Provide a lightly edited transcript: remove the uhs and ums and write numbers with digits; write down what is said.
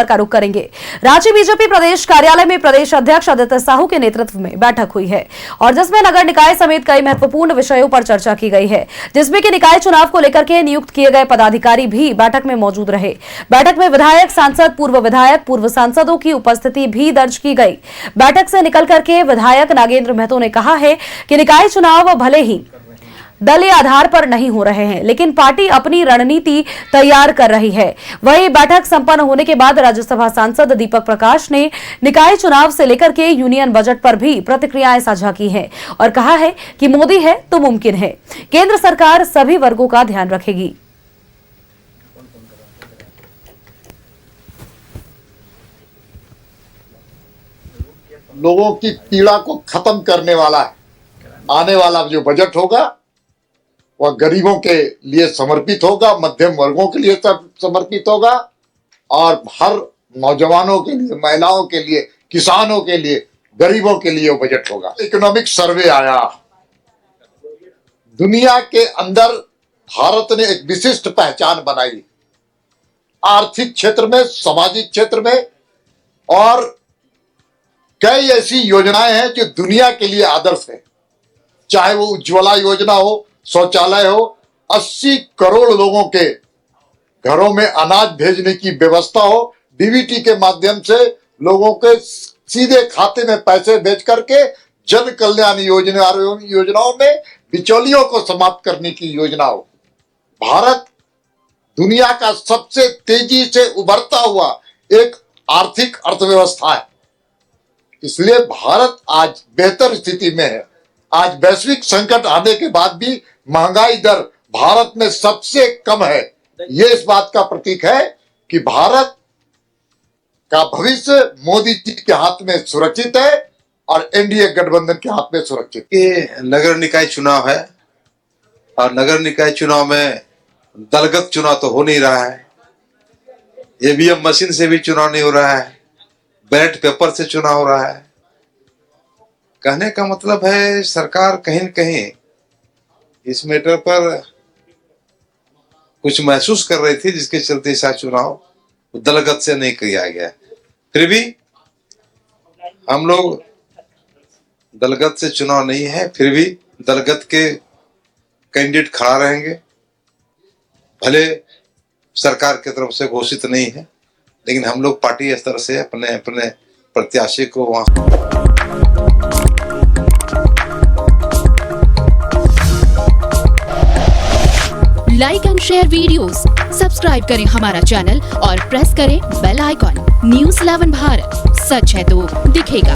का रुख करेंगे। रांची बीजेपी प्रदेश कार्यालय में प्रदेश अध्यक्ष आदित्य साहू के नेतृत्व में बैठक हुई है और जिसमें नगर निकाय समेत कई महत्वपूर्ण विषयों पर चर्चा की गई है, जिसमें कि निकाय चुनाव को लेकर के नियुक्त किए गए पदाधिकारी भी बैठक में मौजूद रहे। बैठक में विधायक, सांसद, पूर्व विधायक, पूर्व सांसदों की उपस्थिति भी दर्ज की गई। बैठक से निकल करके विधायक नागेंद्र महतो ने कहा है कि निकाय चुनाव भले ही दलीय आधार पर नहीं हो रहे हैं, लेकिन पार्टी अपनी रणनीति तैयार कर रही है। वही बैठक संपन्न होने के बाद राज्यसभा सांसद दीपक प्रकाश ने निकाय चुनाव से लेकर के यूनियन बजट पर भी प्रतिक्रियाएं साझा की हैं और कहा है कि मोदी है तो मुमकिन है, केंद्र सरकार सभी वर्गों का ध्यान रखेगी। लोगों की पीड़ा को खत्म करने वाला है। आने वाला जो बजट होगा वह गरीबों के लिए समर्पित होगा, मध्यम वर्गों के लिए समर्पित होगा और हर नौजवानों के लिए, महिलाओं के लिए, किसानों के लिए, गरीबों के लिए वो बजट होगा। इकोनॉमिक सर्वे आया, दुनिया के अंदर भारत ने एक विशिष्ट पहचान बनाई, आर्थिक क्षेत्र में, सामाजिक क्षेत्र में, और कई ऐसी योजनाएं हैं जो दुनिया के लिए आदर्श है। चाहे वो उज्ज्वला योजना हो, शौचालय हो, 80 करोड़ लोगों के घरों में अनाज भेजने की व्यवस्था हो, डीबीटी के माध्यम से लोगों के सीधे खाते में पैसे भेज करके जन कल्याण योजनाओं में बिचौलियों को समाप्त करने की योजना हो। भारत दुनिया का सबसे तेजी से उभरता हुआ एक आर्थिक अर्थव्यवस्था है, इसलिए भारत आज बेहतर स्थिति में है। आज वैश्विक संकट आने के बाद भी महंगाई दर भारत में सबसे कम है। ये इस बात का प्रतीक है कि भारत का भविष्य मोदी जी के हाथ में सुरक्षित है और एनडीए गठबंधन के हाथ में सुरक्षित। ये नगर निकाय चुनाव है और नगर निकाय चुनाव में दलगत चुनाव तो हो नहीं रहा है, ईवीएम मशीन से भी चुनाव नहीं हो रहा है, बैलेट पेपर से चुनाव हो रहा है। कहने का मतलब है सरकार कहीं न कहीं इस मैटर पर कुछ महसूस कर रही थी, जिसके चलते ऐसा चुनाव दलगत से नहीं किया गया। फिर भी हम लोग दलगत से चुनाव नहीं है, फिर भी दलगत के कैंडिडेट खड़ा रहेंगे। भले सरकार की तरफ से घोषित नहीं है, लेकिन हम लोग पार्टी स्तर से अपने प्रत्याशी को वहां like and share videos, subscribe करें हमारा चैनल और प्रेस करें बेल आइकॉन। न्यूज़ 11 भारत, सच है तो दिखेगा।